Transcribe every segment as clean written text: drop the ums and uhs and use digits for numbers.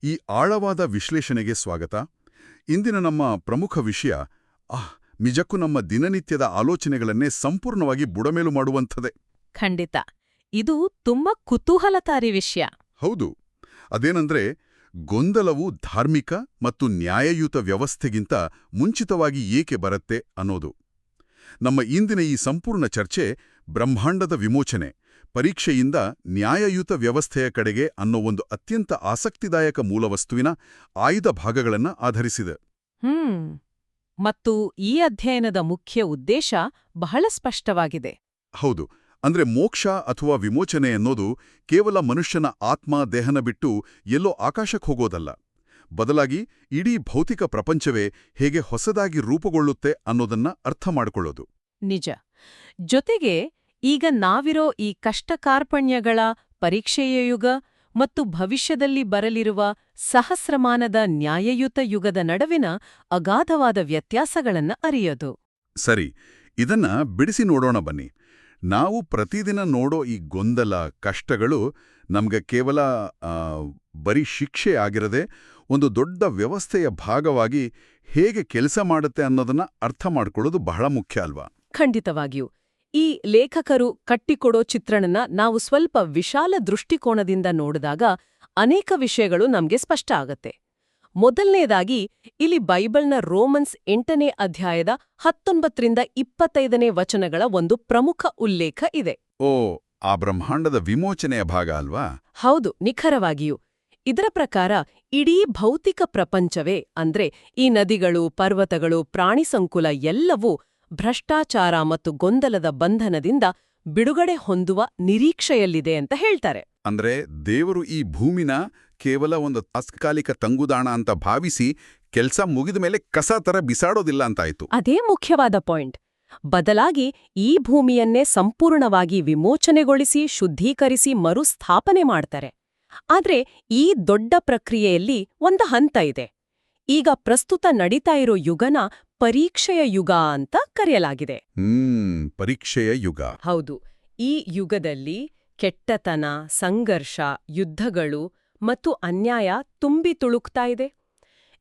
ಈ ಆಳವಾದ ವಿಶ್ಲೇಷಣೆಗೆ ಸ್ವಾಗತ. ಇಂದಿನ ನಮ್ಮ ಪ್ರಮುಖ ವಿಷಯ ನಿಜಕ್ಕೂ ನಮ್ಮ ದಿನನಿತ್ಯದ ಆಲೋಚನೆಗಳನ್ನೇ ಸಂಪೂರ್ಣವಾಗಿ ಬುಡಮೇಲು ಮಾಡುವಂಥದ್ದೇ. ಖಂಡಿತ. ಇದು ತುಂಬಾ ಕುತೂಹಲಕಾರಿ ವಿಷಯ. ಹೌದು. ಅದೇನಂದ್ರೆ, ಗೊಂದಲವು ಧಾರ್ಮಿಕ ಮತ್ತು ನ್ಯಾಯಯುತ ವ್ಯವಸ್ಥೆಗಿಂತ ಮುಂಚಿತವಾಗಿ ಏಕೆ ಬರುತ್ತೆ ಅನ್ನೋದು. ನಮ್ಮ ಇಂದಿನ ಈ ಸಂಪೂರ್ಣ ಚರ್ಚೆ ಬ್ರಹ್ಮಾಂಡದ ವಿಮೋಚನೆ, ಪರೀಕ್ಷೆಯಿಂದ ನ್ಯಾಯಯುತ ವ್ಯವಸ್ಥೆಯ ಕಡೆಗೆ ಅನ್ನೋ ಒಂದು ಅತ್ಯಂತ ಆಸಕ್ತಿದಾಯಕ ಮೂಲವಸ್ತುವಿನ ಆಯ್ದ ಭಾಗಗಳನ್ನು ಆಧರಿಸಿದೆ. ಮತ್ತು ಈ ಅಧ್ಯಯನದ ಮುಖ್ಯ ಉದ್ದೇಶ ಬಹಳ ಸ್ಪಷ್ಟವಾಗಿದೆ. ಹೌದು. ಅಂದ್ರೆ ಮೋಕ್ಷ ಅಥವಾ ವಿಮೋಚನೆ ಅನ್ನೋದು ಕೇವಲ ಮನುಷ್ಯನ ಆತ್ಮ ದೇಹನ ಬಿಟ್ಟು ಎಲ್ಲೋ ಆಕಾಶಕ್ಕೆ ಹೋಗೋದಲ್ಲ. ಬದಲಾಗಿ ಇಡೀ ಭೌತಿಕ ಪ್ರಪಂಚವೇ ಹೇಗೆ ಹೊಸದಾಗಿ ರೂಪುಗೊಳ್ಳುತ್ತೆ ಅನ್ನೋದನ್ನ ಅರ್ಥ ಮಾಡಿಕೊಳ್ಳೋದು. ನಿಜ. ಜೊತೆಗೆ ಈಗ ನಾವಿರೋ ಈ ಕಷ್ಟಕಾರ್ಪಣ್ಯಗಳ, ಪರೀಕ್ಷೆಯ ಯುಗ ಮತ್ತು ಭವಿಷ್ಯದಲ್ಲಿ ಬರಲಿರುವ ಸಹಸ್ರಮಾನದ ನ್ಯಾಯಯುತ ಯುಗದ ನಡುವಿನ ಅಗಾಧವಾದ ವ್ಯತ್ಯಾಸಗಳನ್ನ ಅರಿಯೋದು. ಸರಿ, ಇದನ್ನ ಬಿಡಿಸಿ ನೋಡೋಣ ಬನ್ನಿ. ನಾವು ಪ್ರತಿದಿನ ನೋಡೋ ಈ ಗೊಂದಲ, ಕಷ್ಟಗಳು ನಮ್ಗೆ ಕೇವಲ ಬರೀ ಶಿಕ್ಷೆ ಆಗಿರದೆ ಒಂದು ದೊಡ್ಡ ವ್ಯವಸ್ಥೆಯ ಭಾಗವಾಗಿ ಹೇಗೆ ಕೆಲಸ ಮಾಡುತ್ತೆ ಅನ್ನೋದನ್ನ ಅರ್ಥ ಮಾಡ್ಕೊಳ್ಳೋದು ಬಹಳ ಮುಖ್ಯ ಅಲ್ವಾ? ಖಂಡಿತವಾಗಿಯೂ. ಈ ಲೇಖಕರು ಕಟ್ಟಿಕೊಡೋ ಚಿತ್ರಣನ ನಾವು ಸ್ವಲ್ಪ ವಿಶಾಲ ದೃಷ್ಟಿಕೋನದಿಂದ ನೋಡಿದಾಗ ಅನೇಕ ವಿಷಯಗಳು ನಮ್ಗೆ ಸ್ಪಷ್ಟ ಆಗತ್ತೆ. ಮೊದಲನೇದಾಗಿ, ಇಲ್ಲಿ ಬೈಬಲ್ನ ರೋಮನ್ಸ್ 8ನೇ ಅಧ್ಯಾಯದ 19ರಿಂದ 25ನೇ ವಚನಗಳ ಒಂದು ಪ್ರಮುಖ ಉಲ್ಲೇಖ ಇದೆ. ಆ ಬ್ರಹ್ಮಾಂಡದ ವಿಮೋಚನೆಯ ಭಾಗ ಅಲ್ವಾ? ಹೌದು, ನಿಖರವಾಗಿಯೂ. ಇದರ ಪ್ರಕಾರ ಇಡೀ ಭೌತಿಕ ಪ್ರಪಂಚವೇ, ಅಂದ್ರೆ ಈ ನದಿಗಳು, ಪರ್ವತಗಳು, ಪ್ರಾಣಿ ಸಂಕುಲ ಎಲ್ಲವೂ ಭ್ರಷ್ಟಾಚಾರ ಮತ್ತು ಗೊಂದಲದ ಬಂಧನದಿಂದ ಬಿಡುಗಡೆ ಹೊಂದುವ ನಿರೀಕ್ಷೆಯಲ್ಲಿದೆ ಅಂತ ಹೇಳ್ತಾರೆ. ಅಂದ್ರೆ ದೇವರು ಈ ಭೂಮಿನ ಕೇವಲ ಒಂದು ತಾತ್ಕಾಲಿಕ ತಂಗುದಾಣ ಅಂತ ಭಾವಿಸಿ ಕೆಲ್ಸ ಮುಗಿದ ಮೇಲೆ ಕಸ ತರ ಬಿಸಾಡೋದಿಲ್ಲ ಅಂತಾಯ್ತು. ಅದೇ ಮುಖ್ಯವಾದ ಪಾಯಿಂಟ್. ಬದಲಾಗಿ ಈ ಭೂಮಿಯನ್ನೇ ಸಂಪೂರ್ಣವಾಗಿ ವಿಮೋಚನೆಗೊಳಿಸಿ, ಶುದ್ಧೀಕರಿಸಿ, ಮರುಸ್ಥಾಪನೆ ಮಾಡ್ತಾರೆ. ಆದ್ರೆ ಈ ದೊಡ್ಡ ಪ್ರಕ್ರಿಯೆಯಲ್ಲಿ ಒಂದು ಹಂತ ಇದೆ. ಈಗ ಪ್ರಸ್ತುತ ನಡೀತಾ ಇರೋ ಯುಗನ ಪರೀಕ್ಷೆಯ ಯುಗ ಅಂತ ಕರೆಯಲಾಗಿದೆ. ಪರೀಕ್ಷೆಯ ಯುಗ. ಹೌದು. ಈ ಯುಗದಲ್ಲಿ ಕೆಟ್ಟತನ, ಸಂಘರ್ಷ, ಯುದ್ಧಗಳು ಮತ್ತು ಅನ್ಯಾಯ ತುಂಬಿ ತುಳುಕ್ತಾ ಇದೆ.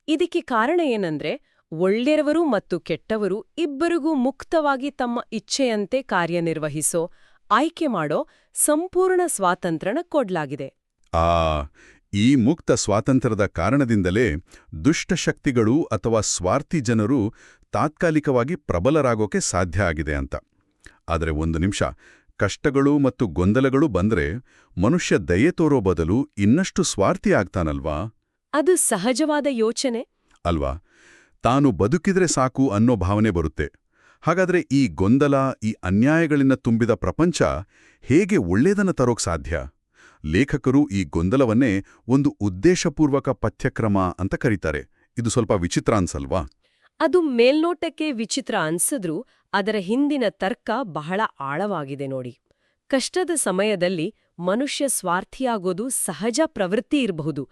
ಇದಕ್ಕೆ ಕಾರಣ ಏನಂದ್ರೆ, ಒಳ್ಳೆಯವರು ಮತ್ತು ಕೆಟ್ಟವರು ಇಬ್ಬರಿಗೂ ಮುಕ್ತವಾಗಿ ತಮ್ಮ ಇಚ್ಛೆಯಂತೆ ಕಾರ್ಯನಿರ್ವಹಿಸೋ, ಆಯ್ಕೆ ಮಾಡೋ ಸಂಪೂರ್ಣ ಸ್ವಾತಂತ್ರ್ಯನ ಕೊಡ್ಲಾಗಿದೆ. ಈ ಮುಕ್ತ ಸ್ವಾತಂತ್ರ್ಯದ ಕಾರಣದಿಂದಲೇ ದುಷ್ಟಶಕ್ತಿಗಳು ಅಥವಾ ಸ್ವಾರ್ಥಿ ಜನರು ತಾತ್ಕಾಲಿಕವಾಗಿ ಪ್ರಬಲರಾಗೋಕೆ ಸಾಧ್ಯ ಆಗಿದೆ ಅಂತ. ಆದರೆ ಒಂದು ನಿಮಿಷ, ಕಷ್ಟಗಳು ಮತ್ತು ಗೊಂದಲಗಳು ಬಂದ್ರೆ ಮನುಷ್ಯ ದಯೆ ತೋರೋ ಬದಲು ಇನ್ನಷ್ಟು ಸ್ವಾರ್ಥಿ ಆಗ್ತಾನಲ್ವಾ? ಅದು ಸಹಜವಾದ ಯೋಚನೆ ಅಲ್ವಾ? ತಾನು ಬದುಕಿದ್ರೆ ಸಾಕು ಅನ್ನೋ ಭಾವನೆ ಬರುತ್ತೆ. ಹಾಗಾದ್ರೆ ಈ ಗೊಂದಲ, ಈ ಅನ್ಯಾಯಗಳಿಂದ ತುಂಬಿದ ಪ್ರಪಂಚ ಹೇಗೆ ಒಳ್ಳೆಯದನ್ನು ತರೋಕ್ ಸಾಧ್ಯ? ಲೇಖಕರು ಈ ಗೊಂದಲವನ್ನೇ ಒಂದು ಉದ್ದೇಶಪೂರ್ವಕ ಪಠ್ಯಕ್ರಮ ಅಂತ ಕರೀತಾರೆ. ಇದು ಸ್ವಲ್ಪ ವಿಚಿತ್ರ ಅನ್ಸಲ್ವಾ? ಅದು ಮೇಲ್ನೋಟಕ್ಕೆ ವಿಚಿತ್ರ ಅನ್ಸಿದ್ರೂ ಅದರ ಹಿಂದಿನ ತರ್ಕ ಬಹಳ ಆಳವಾಗಿದೆ ನೋಡಿ. ಕಷ್ಟದ ಸಮಯದಲ್ಲಿ ಮನುಷ್ಯ ಸ್ವಾರ್ಥಿಯಾಗೋದು ಸಹಜ ಪ್ರವೃತ್ತಿ ಇರಬಹುದು.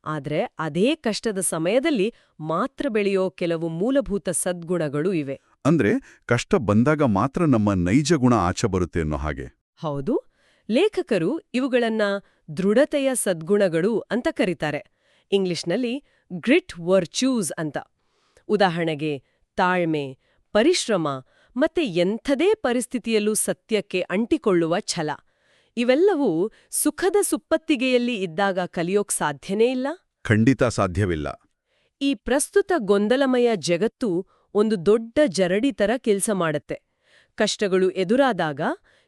ಆದ್ರೆ ಅದೇ ಕಷ್ಟದ ಸಮಯದಲ್ಲಿ ಮಾತ್ರ ಬೆಳೆಯೋ ಕೆಲವು ಮೂಲಭೂತ ಸದ್ಗುಣಗಳು ಇವೆ. ಅಂದ್ರೆ ಕಷ್ಟ ಬಂದಾಗ ಮಾತ್ರ ನಮ್ಮ ನೈಜ ಗುಣ ಆಚೆ ಬರುತ್ತೆ ಅನ್ನೋ ಹಾಗೆ. ಹೌದು. ಲೇಖಕರು ಇವುಗಳನ್ನ ದೃಢತೆಯ ಸದ್ಗುಣಗಳು ಅಂತ ಕರೀತಾರೆ. ಇಂಗ್ಲಿಷ್ನಲ್ಲಿ ಗ್ರಿಟ್ ವರ್ಚ್ಯೂಸ್ ಅಂತ. ಉದಾಹರಣೆಗೆ ತಾಳ್ಮೆ, ಪರಿಶ್ರಮ ಮತ್ತೆ ಎಂಥದೇ ಪರಿಸ್ಥಿತಿಯಲ್ಲೂ ಸತ್ಯಕ್ಕೆ ಅಂಟಿಕೊಳ್ಳುವ ಛಲ. ಇವೆಲ್ಲವೂ ಸುಖದ ಸುಪ್ಪತ್ತಿಗೆಯಲ್ಲಿ ಇದ್ದಾಗ ಕಲಿಯೋಕ್ ಸಾಧ್ಯನೇ ಇಲ್ಲ. ಖಂಡಿತ ಸಾಧ್ಯವಿಲ್ಲ. ಈ ಪ್ರಸ್ತುತ ಗೊಂದಲಮಯ ಜಗತ್ತು ಒಂದು ದೊಡ್ಡ ಜರಡಿ ತರ ಕೆಲ್ಸ ಮಾಡುತ್ತೆ. ಕಷ್ಟಗಳು ಎದುರಾದಾಗ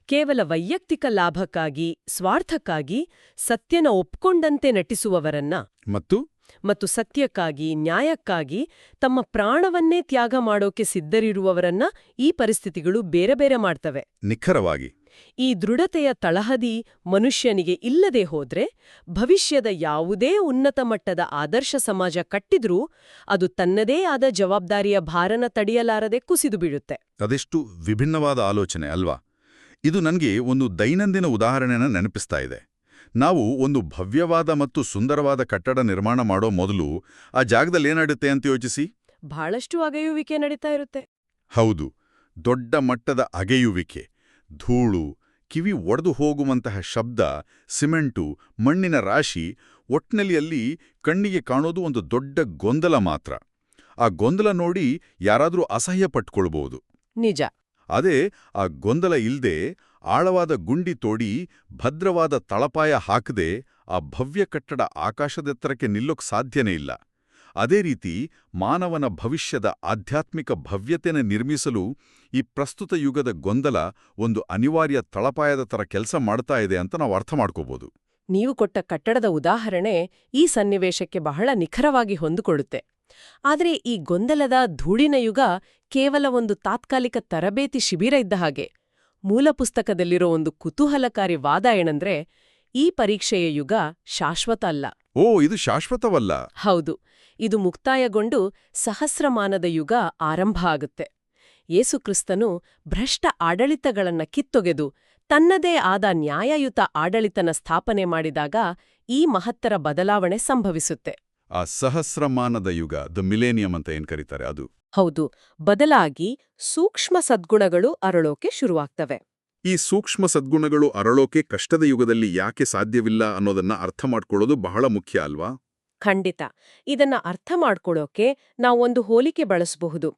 ಕೇವಲ ವೈಯಕ್ತಿಕ ಲಾಭಕ್ಕಾಗಿ, ಸ್ವಾರ್ಥಕ್ಕಾಗಿ ಸತ್ಯನ ಒಪ್ಕೊಂಡಂತೆ ನಟಿಸುವವರನ್ನ ಮತ್ತು ಸತ್ಯಕ್ಕಾಗಿ, ನ್ಯಾಯಕ್ಕಾಗಿ ತಮ್ಮ ಪ್ರಾಣವನ್ನೇ ತ್ಯಾಗ ಮಾಡೋಕೆ ಸಿದ್ಧರಿರುವವರನ್ನ ಈ ಪರಿಸ್ಥಿತಿಗಳು ಬೇರೆ ಬೇರೆ ಮಾಡ್ತವೆ. ನಿಖರವಾಗಿ. ಈ ದೃಢತೆಯ ತಳಹದಿ ಮನುಷ್ಯನಿಗೆ ಇಲ್ಲದೆ ಹೋದ್ರೆ ಭವಿಷ್ಯದ ಯಾವುದೇ ಉನ್ನತ ಮಟ್ಟದ ಆದರ್ಶ ಸಮಾಜ ಕಟ್ಟಿದ್ರೂ ಅದು ತನ್ನದೇ ಆದ ಜವಾಬ್ದಾರಿಯ ಭಾರನ ತಡೆಯಲಾರದೆ ಕುಸಿದು ಬೀಳುತ್ತೆ. ಅದೆಷ್ಟು ವಿಭಿನ್ನವಾದ ಆಲೋಚನೆ ಅಲ್ವಾ? ಇದು ನನಗೆ ಒಂದು ದೈನಂದಿನ ಉದಾಹರಣೆನ ನೆನಪಿಸ್ತಾ ಇದೆ. ನಾವು ಒಂದು ಭವ್ಯವಾದ ಮತ್ತು ಸುಂದರವಾದ ಕಟ್ಟಡ ನಿರ್ಮಾಣ ಮಾಡೋ ಮೊದಲು ಆ ಜಾಗದಲ್ಲಿ ಏನಾಡುತ್ತೆ ಅಂತ ಯೋಚಿಸಿ. ಬಹಳಷ್ಟು ಅಗೆಯುವಿಕೆ ನಡೀತಾ ಇರುತ್ತೆ. ಹೌದು, ದೊಡ್ಡ ಮಟ್ಟದ ಅಗೆಯುವಿಕೆ, ಧೂಳು, ಕಿವಿ ಒಡೆದು ಹೋಗುವಂತಹ ಶಬ್ದ, ಸಿಮೆಂಟು, ಮಣ್ಣಿನ ರಾಶಿ, ಒಟ್ನಲ್ಲಿ ಅಲ್ಲಿ ಕಣ್ಣಿಗೆ ಕಾಣೋದು ಒಂದು ದೊಡ್ಡ ಗೊಂದಲ ಮಾತ್ರ. ಆ ಗೊಂದಲ ನೋಡಿ ಯಾರಾದ್ರೂ ಅಸಹ್ಯ ಪಟ್ಕೊಳ್ಬಹುದು. ನಿಜ. ಅದೇ ಆ ಗೊಂದಲ ಇಲ್ದೆ ಆಳವಾದ ಗುಂಡಿ ತೋಡಿ ಭದ್ರವಾದ ತಳಪಾಯ ಹಾಕದೆ ಆ ಭವ್ಯ ಕಟ್ಟಡ ಆಕಾಶದೆತ್ತರಕ್ಕೆ ನಿಲ್ಲೋಕ್ ಸಾಧ್ಯನೇ ಇಲ್ಲ. ಅದೇ ರೀತಿ ಮಾನವನ ಭವಿಷ್ಯದ ಆಧ್ಯಾತ್ಮಿಕ ಭವ್ಯತೆನ ನಿರ್ಮಿಸಲು ಈ ಪ್ರಸ್ತುತ ಯುಗದ ಗೊಂದಲ ಒಂದು ಅನಿವಾರ್ಯ ತಳಪಾಯದ ಥರ ಕೆಲಸ ಮಾಡ್ತಾ ಇದೆ ಅಂತ ನಾವು ಅರ್ಥ ಮಾಡ್ಕೋಬೋದು. ನೀವು ಕೊಟ್ಟ ಕಟ್ಟಡದ ಉದಾಹರಣೆ ಈ ಸನ್ನಿವೇಶಕ್ಕೆ ಬಹಳ ನಿಖರವಾಗಿ ಹೊಂದಿಕೊಳ್ಳುತ್ತೆ. ಆದರೆ ಈ ಗೊಂದಲದ ಧೂಳಿನ ಯುಗ ಕೇವಲ ಒಂದು ತಾತ್ಕಾಲಿಕ ತರಬೇತಿ ಶಿಬಿರ ಇದ್ದ ಹಾಗೆ. ಮೂಲ ಪುಸ್ತಕದಲ್ಲಿರೋ ಒಂದು ಕುತೂಹಲಕಾರಿ ವಾದ ಏನಂದ್ರೆ, ಈ ಪರೀಕ್ಷೆಯ ಯುಗ ಶಾಶ್ವತ ಅಲ್ಲ. ಓ, ಇದು ಶಾಶ್ವತವಲ್ಲ. ಹೌದು, ಇದು ಮುಕ್ತಾಯಗೊಂಡು ಸಹಸ್ರಮಾನದ ಯುಗ ಆರಂಭ ಆಗುತ್ತೆ. ಯೇಸುಕ್ರಿಸ್ತನು ಭ್ರಷ್ಟ ಆಡಳಿತಗಳನ್ನ ಕಿತ್ತೊಗೆದು ತನ್ನದೇ ಆದ ನ್ಯಾಯಯುತ ಆಡಳಿತನ ಸ್ಥಾಪನೆ ಮಾಡಿದಾಗ ಈ ಮಹತ್ತರ ಬದಲಾವಣೆ ಸಂಭವಿಸುತ್ತೆ. ಆ ಸಹಸ್ರಮಾನದ ಯುಗ, ದ ಮಿಲೇನಿಯಂ ಅಂತ ಏನ್ ಕರೀತಾರೆ ಅದು. ಹೌದು, ಬದಲಾಗಿ ಸೂಕ್ಷ್ಮ ಸದ್ಗುಣಗಳು ಅರಳೋಕೆ ಶುರುವಾಗ್ತವೆ. ಈ ಸೂಕ್ಷ್ಮ ಸದ್ಗುಣಗಳು ಅರಳೋಕೆ ಕಷ್ಟದ ಯುಗದಲ್ಲಿ ಯಾಕೆ ಸಾಧ್ಯವಿಲ್ಲ ಅನ್ನೋದನ್ನ ಅರ್ಥ ಮಾಡ್ಕೊಳ್ಳೋದು ಬಹಳ ಮುಖ್ಯ ಅಲ್ವಾ? ಖಂಡಿತ. ಇದನ್ನ ಅರ್ಥ ಮಾಡ್ಕೊಳ್ಳೋಕೆ ನಾವೊಂದು ಹೋಲಿಕೆ ಬಳಸಬಹುದು.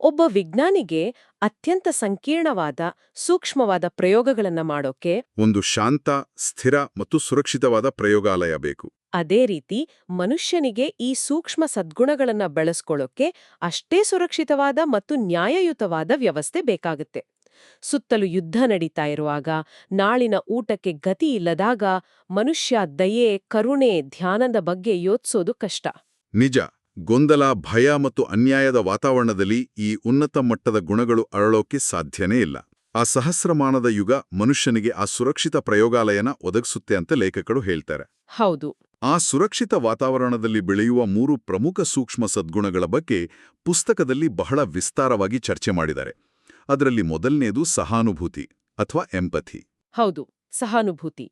ಒಬ್ಬ ವಿಜ್ಞಾನಿಗೆ ಅತ್ಯಂತ ಸಂಕೀರ್ಣವಾದ ಸೂಕ್ಷ್ಮವಾದ ಪ್ರಯೋಗಗಳನ್ನ ಮಾಡೋಕೆ ಒಂದು ಶಾಂತ, ಸ್ಥಿರ ಮತ್ತು ಸುರಕ್ಷಿತವಾದ ಪ್ರಯೋಗಾಲಯ ಬೇಕು. ಅದೇ ರೀತಿ ಮನುಷ್ಯನಿಗೆ ಈ ಸೂಕ್ಷ್ಮ ಸದ್ಗುಣಗಳನ್ನ ಬೆಳೆಸ್ಕೊಳ್ಳೋಕೆ ಅಷ್ಟೇ ಸುರಕ್ಷಿತವಾದ ಮತ್ತು ನ್ಯಾಯಯುತವಾದ ವ್ಯವಸ್ಥೆ ಬೇಕಾಗುತ್ತೆ. ಸುತ್ತಲೂ ಯುದ್ಧ ನಡೀತಾ ಇರುವಾಗ, ನಾಳಿನ ಊಟಕ್ಕೆ ಗತಿ ಇಲ್ಲದಾಗ ಮನುಷ್ಯ ದಯೆ, ಕರುಣೆ, ಧ್ಯಾನದ ಬಗ್ಗೆ ಯೋಚಿಸೋದು ಕಷ್ಟ. ನಿಜ. ಗೊಂದಲ, ಭಯ ಮತ್ತು ಅನ್ಯಾಯದ ವಾತಾವರಣದಲ್ಲಿ ಈ ಉನ್ನತ ಮಟ್ಟದ ಗುಣಗಳು ಅರಳೋಕೆ ಸಾಧ್ಯನೇ ಇಲ್ಲ. ಆ ಸಹಸ್ರಮಾನದ ಯುಗ ಮನುಷ್ಯನಿಗೆ ಆ ಸುರಕ್ಷಿತ ಪ್ರಯೋಗಾಲಯನ ಒದಗಿಸುತ್ತೆ ಅಂತ ಲೇಖಕರು ಹೇಳ್ತಾರೆ. ಹೌದು. ಆ ಸುರಕ್ಷಿತ ವಾತಾವರಣದಲ್ಲಿ ಬೆಳೆಯುವ 3 ಪ್ರಮುಖ ಸೂಕ್ಷ್ಮ ಸದ್ಗುಣಗಳ ಬಗ್ಗೆ ಪುಸ್ತಕದಲ್ಲಿ ಬಹಳ ವಿಸ್ತಾರವಾಗಿ ಚರ್ಚೆ ಮಾಡಿದ್ದಾರೆ. ಅದರಲ್ಲಿ ಮೊದಲನೇದು ಸಹಾನುಭೂತಿ ಅಥವಾ ಎಂಪಥಿ. ಹೌದು, ಸಹಾನುಭೂತಿ.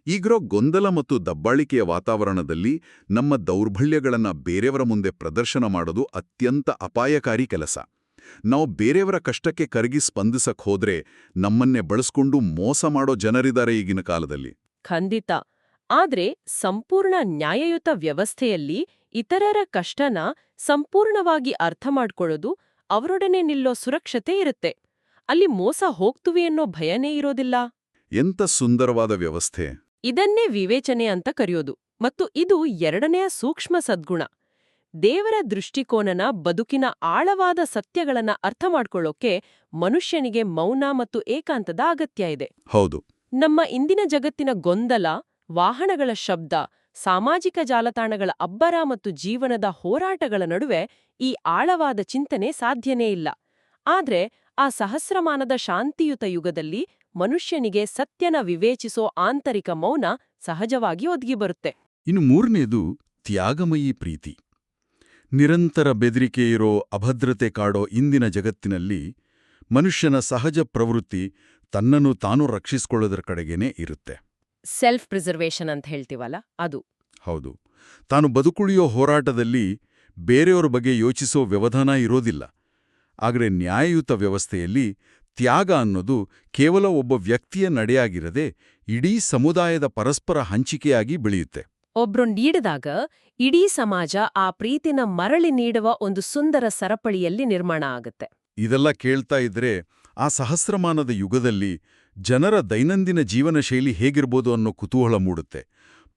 ಈಗಿರೋ ಗೊಂದಲ ಮತ್ತು ದಬ್ಬಾಳಿಕೆಯ ವಾತಾವರಣದಲ್ಲಿ ನಮ್ಮ ದೌರ್ಬಲ್ಯಗಳನ್ನ ಬೇರೆಯವರ ಮುಂದೆ ಪ್ರದರ್ಶನ ಮಾಡೋದು ಅತ್ಯಂತ ಅಪಾಯಕಾರಿ ಕೆಲಸ. ನಾವು ಬೇರೆಯವರ ಕಷ್ಟಕ್ಕೆ ಕರಗಿ ಸ್ಪಂದಿಸಕ್ ಹೋದ್ರೆ ನಮ್ಮನ್ನೇ ಬಳಸ್ಕೊಂಡು ಮೋಸ ಮಾಡೋ ಜನರಿದ್ದಾರೆ ಈಗಿನ ಕಾಲದಲ್ಲಿ. ಖಂಡಿತ. ಆದ್ರೆ ಸಂಪೂರ್ಣ ನ್ಯಾಯಯುತ ವ್ಯವಸ್ಥೆಯಲ್ಲಿ ಇತರರ ಕಷ್ಟನ ಸಂಪೂರ್ಣವಾಗಿ ಅರ್ಥ ಮಾಡ್ಕೊಳ್ಳೋದು, ಅವರೊಡನೆ ನಿಲ್ಲೋ ಸುರಕ್ಷತೆ ಇರುತ್ತೆ. ಅಲ್ಲಿ ಮೋಸ ಹೋಗ್ತುವಿ ಅನ್ನೋ ಭಯನೇ ಇರೋದಿಲ್ಲ. ಎಂಥ ಸುಂದರವಾದ ವ್ಯವಸ್ಥೆ! ಇದನ್ನೇ ವಿವೇಚನೆ ಅಂತ ಕರೆಯೋದು. ಮತ್ತು ಇದು ಎರಡನೆಯ ಸೂಕ್ಷ್ಮ ಸದ್ಗುಣ. ದೇವರ ದೃಷ್ಟಿಕೋನನ ಬದುಕಿನ ಆಳವಾದ ಸತ್ಯಗಳನ್ನ ಅರ್ಥ ಮಾಡ್ಕೊಳ್ಳೋಕೆ ಮನುಷ್ಯನಿಗೆ ಮೌನ ಮತ್ತು ಏಕಾಂತದ ಅಗತ್ಯ ಇದೆ. ಹೌದು. ನಮ್ಮ ಇಂದಿನ ಜಗತ್ತಿನ ಗೊಂದಲ, ವಾಹನಗಳ ಶಬ್ದ, ಸಾಮಾಜಿಕ ಜಾಲತಾಣಗಳ ಅಬ್ಬರ ಮತ್ತು ಜೀವನದ ಹೋರಾಟಗಳ ನಡುವೆ ಈ ಆಳವಾದ ಚಿಂತನೆ ಸಾಧ್ಯನೇ ಇಲ್ಲ. ಆದ್ರೆ ಆ ಸಹಸ್ರಮಾನದ ಶಾಂತಿಯುತ ಯುಗದಲ್ಲಿ ಮನುಷ್ಯನಿಗೆ ಸತ್ಯನ ವಿವೇಚಿಸೋ ಆಂತರಿಕ ಮೌನ ಸಹಜವಾಗಿ ಒದಗಿಬರುತ್ತೆ. ಇನ್ನು 3ನೇದು ತ್ಯಾಗಮಯೀ ಪ್ರೀತಿ. ನಿರಂತರ ಬೆದರಿಕೆ ಇರೋ, ಅಭದ್ರತೆ ಕಾಡೋ ಇಂದಿನ ಜಗತ್ತಿನಲ್ಲಿ ಮನುಷ್ಯನ ಸಹಜ ಪ್ರವೃತ್ತಿ ತನ್ನನ್ನು ತಾನು ರಕ್ಷಿಸಿಕೊಳ್ಳೋದರ ಕಡೆಗೇನೆ ಇರುತ್ತೆ. ಸೆಲ್ಫ್ ಪ್ರಿಸರ್ವೇಷನ್ ಅಂತ ಹೇಳ್ತೀವಲ್ಲ, ಅದು. ಹೌದು. ತಾನು ಬದುಕುಳಿಯೋ ಹೋರಾಟದಲ್ಲಿ ಬೇರೆಯವರ ಬಗ್ಗೆ ಯೋಚಿಸೋ ವ್ಯವಧಾನ ಇರೋದಿಲ್ಲ. ಆದರೆ ನ್ಯಾಯಯುತ ವ್ಯವಸ್ಥೆಯಲ್ಲಿ ತ್ಯಾಗ ಅನ್ನೋದು ಕೇವಲ ಒಬ್ಬ ವ್ಯಕ್ತಿಯ ನಡೆಯಾಗಿರದೆ ಇಡೀ ಸಮುದಾಯದ ಪರಸ್ಪರ ಹಂಚಿಕೆಯಾಗಿ ಬೆಳೆಯುತ್ತೆ. ಒಬ್ರು ನೀಡಿದಾಗ ಇಡೀ ಸಮಾಜ ಆ ಪ್ರೀತಿನ ಮರಳಿ ನೀಡುವ ಒಂದು ಸುಂದರ ಸರಪಳಿಯಲ್ಲಿ ನಿರ್ಮಾಣ ಆಗುತ್ತೆ. ಇದೆಲ್ಲ ಕೇಳ್ತಾ ಇದ್ರೆ ಆ ಸಹಸ್ರಮಾನದ ಯುಗದಲ್ಲಿ ಜನರ ದೈನಂದಿನ ಜೀವನ ಶೈಲಿ ಹೇಗಿರ್ಬೋದು ಅನ್ನೋ ಕುತೂಹಲ ಮೂಡುತ್ತೆ.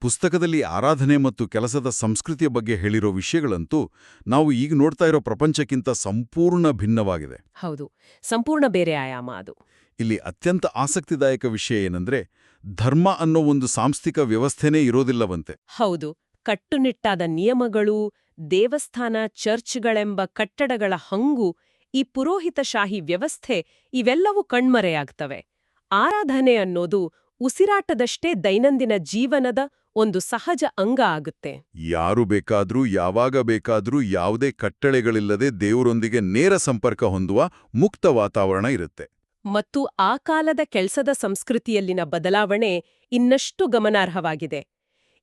ಪುಸ್ತಕದಲ್ಲಿ ಆರಾಧನೆ ಮತ್ತು ಕೆಲಸದ ಸಂಸ್ಕೃತಿಯ ಬಗ್ಗೆ ಹೇಳಿರೋ ವಿಷಯಗಳಂತೂ ನಾವು ಈಗ ನೋಡ್ತಾ ಇರೋ ಪ್ರಪಂಚಕ್ಕಿಂತ ಸಂಪೂರ್ಣ ಭಿನ್ನವಾಗಿದೆ. ಹೌದು, ಸಂಪೂರ್ಣ ಬೇರೆ ಆಯಾಮ ಅದು. ಇಲ್ಲಿ ಅತ್ಯಂತ ಆಸಕ್ತಿದಾಯಕ ವಿಷಯ ಏನಂದ್ರೆ, ಧರ್ಮ ಅನ್ನೋ ಒಂದು ಸಾಂಸ್ಥಿಕ ವ್ಯವಸ್ಥೆನೇ ಇರೋದಿಲ್ಲವಂತೆ. ಹೌದು, ಕಟ್ಟುನಿಟ್ಟಾದ ನಿಯಮಗಳು, ದೇವಸ್ಥಾನ, ಚರ್ಚ್ಗಳೆಂಬ ಕಟ್ಟಡಗಳ ಹಂಗು, ಈ ಪುರೋಹಿತಶಾಹಿ ವ್ಯವಸ್ಥೆ ಇವೆಲ್ಲವೂ ಕಣ್ಮರೆಯಾಗ್ತವೆ. ಆರಾಧನೆ ಅನ್ನೋದು ಉಸಿರಾಟದಷ್ಟೇ ದೈನಂದಿನ ಜೀವನದ ಒಂದು ಸಹಜ ಅಂಗ ಆಗುತ್ತೆ. ಯಾರು ಬೇಕಾದ್ರೂ ಯಾವಾಗ ಬೇಕಾದ್ರೂ ಯಾವುದೇ ಕಟ್ಟಳೆಗಳಿಲ್ಲದೆ ದೇವರೊಂದಿಗೆ ನೇರ ಸಂಪರ್ಕ ಹೊಂದುವ ಮುಕ್ತ ವಾತಾವರಣ ಇರುತ್ತೆ. ಮತ್ತು ಆ ಕಾಲದ ಕೆಲ್ಸದ ಸಂಸ್ಕೃತಿಯಲ್ಲಿನ ಬದಲಾವಣೆ ಇನ್ನಷ್ಟು ಗಮನಾರ್ಹವಾಗಿದೆ.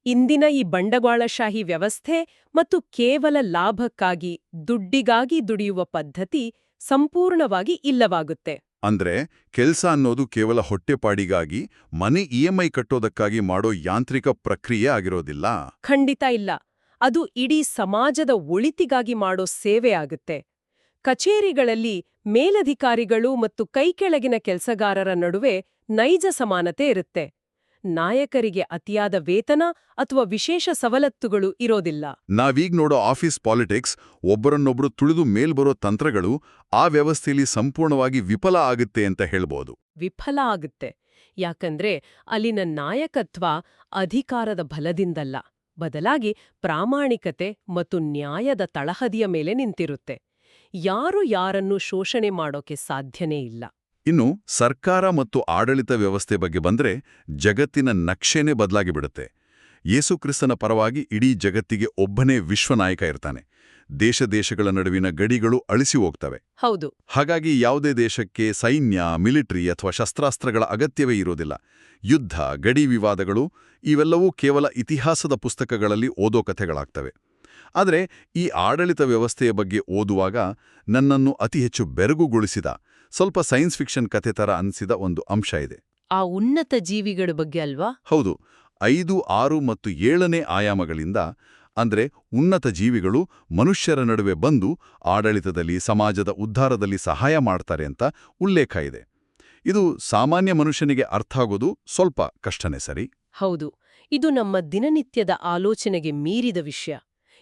ಇಂದಿನ ಈ ಬಂಡವಾಳಶಾಹಿ ವ್ಯವಸ್ಥೆ ಮತ್ತು ಕೇವಲ ಲಾಭಕ್ಕಾಗಿ, ದುಡ್ಡಿಗಾಗಿ ದುಡಿಯುವ ಪದ್ಧತಿ ಸಂಪೂರ್ಣವಾಗಿ ಇಲ್ಲವಾಗುತ್ತೆ. ಅಂದ್ರೆ ಕೆಲ್ಸ ಅನ್ನೋದು ಕೇವಲ ಹೊಟ್ಟೆಪಾಡಿಗಾಗಿ ಮನೆ ಇಎಂಐ ಕಟ್ಟೋದಕ್ಕಾಗಿ ಮಾಡೋ ಯಾಂತ್ರಿಕ ಪ್ರಕ್ರಿಯೆ ಆಗಿರೋದಿಲ್ಲ. ಖಂಡಿತ ಇಲ್ಲ. ಅದು ಇಡೀ ಸಮಾಜದ ಒಳಿತಿಗಾಗಿ ಮಾಡೋ ಸೇವೆ ಆಗುತ್ತೆ. ಕಚೇರಿಗಳಲ್ಲಿ ಮೇಲಧಿಕಾರಿಗಳು ಮತ್ತು ಕೈಕೆಳಗಿನ ಕೆಲಸಗಾರರ ನಡುವೆ ನೈಜ ಸಮಾನತೆ ಇರುತ್ತೆ. ನಾಯಕರಿಗೆ ಅತಿಯಾದ ವೇತನ ಅಥವಾ ವಿಶೇಷ ಸವಲತ್ತುಗಳು ಇರೋದಿಲ್ಲ. ನಾವೀಗ ನೋಡೋ ಆಫೀಸ್ ಪಾಲಿಟಿಕ್ಸ್, ಒಬ್ಬರನ್ನೊಬ್ರು ತುಳಿದು ಮೇಲ್ಬರೋ ತಂತ್ರಗಳು ಆ ವ್ಯವಸ್ಥೆಯಲ್ಲಿ ಸಂಪೂರ್ಣವಾಗಿ ವಿಫಲ ಆಗುತ್ತೆ ಅಂತ ಹೇಳ್ಬೋದು. ವಿಫಲ ಆಗುತ್ತೆ. ಯಾಕಂದ್ರೆ ಅಲ್ಲಿನ ನಾಯಕತ್ವ ಅಧಿಕಾರದ ಬಲದಿಂದಲ್ಲ, ಬದಲಾಗಿ ಪ್ರಾಮಾಣಿಕತೆ ಮತ್ತು ನ್ಯಾಯದ ತಳಹದಿಯ ಮೇಲೆ ನಿಂತಿರುತ್ತೆ. ಯಾರು ಯಾರನ್ನೂ ಶೋಷಣೆ ಮಾಡೋಕೆ ಸಾಧ್ಯನೇ ಇಲ್ಲ. ಇನ್ನು ಸರ್ಕಾರ ಮತ್ತು ಆಡಳಿತ ವ್ಯವಸ್ಥೆ ಬಗ್ಗೆ ಬಂದ್ರೆ ಜಗತ್ತಿನ ನಕ್ಷೆನೇ ಬದಲಾಗಿಬಿಡುತ್ತೆ. ಯೇಸುಕ್ರಿಸ್ತನ ಪರವಾಗಿ ಇಡೀ ಜಗತ್ತಿಗೆ ಒಬ್ಬನೇ ವಿಶ್ವನಾಯಕ ಇರ್ತಾನೆ. ದೇಶಗಳ ನಡುವಿನ ಗಡಿಗಳು ಅಳಿಸಿ ಹೋಗ್ತವೆ. ಹೌದು. ಹಾಗಾಗಿ ಯಾವುದೇ ದೇಶಕ್ಕೆ ಸೈನ್ಯ, ಮಿಲಿಟರಿ ಅಥವಾ ಶಸ್ತ್ರಾಸ್ತ್ರಗಳ ಅಗತ್ಯವೇ ಇರೋದಿಲ್ಲ. ಯುದ್ಧ, ಗಡಿ ವಿವಾದಗಳು ಇವೆಲ್ಲವೂ ಕೇವಲ ಇತಿಹಾಸದ ಪುಸ್ತಕಗಳಲ್ಲಿ ಓದೋ ಕಥೆಗಳಾಗ್ತವೆ. ಆದರೆ ಈ ಆಡಳಿತ ವ್ಯವಸ್ಥೆಯ ಬಗ್ಗೆ ಓದುವಾಗ ನನ್ನನ್ನು ಅತಿ ಹೆಚ್ಚು ಬೆರಗುಗೊಳಿಸಿದ, ಸ್ವಲ್ಪ ಸೈನ್ಸ್ ಫಿಕ್ಷನ್ ಕಥೆ ಥರ ಅನಿಸಿದ ಒಂದು ಅಂಶ ಇದೆ. ಆ ಉನ್ನತ ಜೀವಿಗಳ ಬಗ್ಗೆ ಅಲ್ವಾ? ಹೌದು. 5, 6 ಮತ್ತು 7ನೇ ಆಯಾಮಗಳಿಂದ, ಅಂದ್ರೆ ಉನ್ನತ ಜೀವಿಗಳು ಮನುಷ್ಯರ ನಡುವೆ ಬಂದು ಆಡಳಿತದಲ್ಲಿ, ಸಮಾಜದ ಉದ್ಧಾರದಲ್ಲಿ ಸಹಾಯ ಮಾಡ್ತಾರೆ ಅಂತ ಉಲ್ಲೇಖ ಇದೆ. ಇದು ಸಾಮಾನ್ಯ ಮನುಷ್ಯನಿಗೆ ಅರ್ಥ ಆಗೋದು ಸ್ವಲ್ಪ ಕಷ್ಟನೇ ಸರಿ. ಹೌದು. ಇದು ನಮ್ಮ ದಿನನಿತ್ಯದ ಆಲೋಚನೆಗೆ ಮೀರಿದ ವಿಷಯ.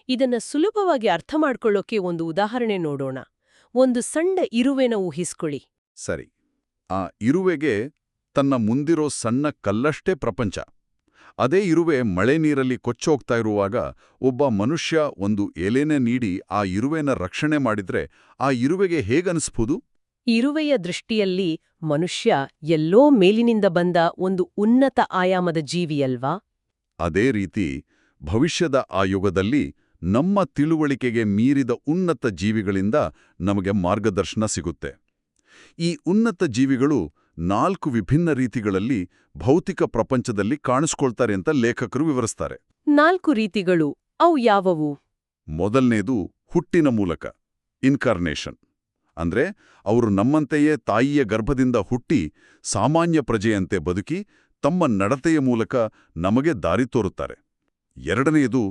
ಇದನ್ನ ಸುಲಭವಾಗಿ ಅರ್ಥ ಮಾಡ್ಕೊಳ್ಳೋಕೆ ಒಂದು ಉದಾಹರಣೆ ನೋಡೋಣ. ಒಂದು ಸಣ್ಣ ಇರುವೆನ ಊಹಿಸ್ಕೊಳ್ಳಿ. ಸರಿ. ಆ ಇರುವೆಗೆ ತನ್ನ ಮುಂದಿರೋ ಸಣ್ಣ ಕಲ್ಲಷ್ಟೇ ಪ್ರಪಂಚ. ಅದೇ ಇರುವೆ ಮಳೆ ನೀರಲ್ಲಿ ಕೊಚ್ಚೋಗ್ತಾ ಇರುವಾಗ ಒಬ್ಬ ಮನುಷ್ಯ ಒಂದು ಎಲೆನೇ ನೀಡಿ ಆ ಇರುವೆನ ರಕ್ಷಣೆ ಮಾಡಿದ್ರೆ ಆ ಇರುವೆಗೆ ಹೇಗನ್ಸ್ಬೋದು? ಇರುವೆಯ ದೃಷ್ಟಿಯಲ್ಲಿ ಮನುಷ್ಯ ಎಲ್ಲೋ ಮೇಲಿನಿಂದ ಬಂದ ಒಂದು ಉನ್ನತ ಆಯಾಮದ ಜೀವಿಯಲ್ವಾ? ಅದೇ ರೀತಿ ಭವಿಷ್ಯದ ಆ ಯುಗದಲ್ಲಿ ನಮ್ಮ ತಿಳುವಳಿಕೆಗೆ ಮೀರಿದ ಉನ್ನತ ಜೀವಿಗಳಿಂದ ನಮಗೆ ಮಾರ್ಗದರ್ಶನ ಸಿಗುತ್ತೆ. ಈ ಉನ್ನತ ಜೀವಿಗಳು 4 ವಿಭಿನ್ನ ರೀತಿಗಳಲ್ಲಿ ಭೌತಿಕ ಪ್ರಪಂಚದಲ್ಲಿ ಕಾಣಿಸ್ಕೊಳ್ತಾರೆ ಅಂತ ಲೇಖಕರು ವಿವರಿಸ್ತಾರೆ. 4 ರೀತಿಗಳು ಅವು ಯಾವುವು? ಮೊದಲನೇದು ಹುಟ್ಟಿನ ಮೂಲಕ, ಇನ್ಕಾರ್ನೇಷನ್. ಅಂದ್ರೆ ಅವರು ನಮ್ಮಂತೆಯೇ ತಾಯಿಯ ಗರ್ಭದಿಂದ ಹುಟ್ಟಿ ಸಾಮಾನ್ಯ ಪ್ರಜೆಯಂತೆ ಬದುಕಿ ತಮ್ಮ ನಡತೆಯ ಮೂಲಕ ನಮಗೆ ದಾರಿ ತೋರುತ್ತಾರೆ. ಎರಡನೆಯದು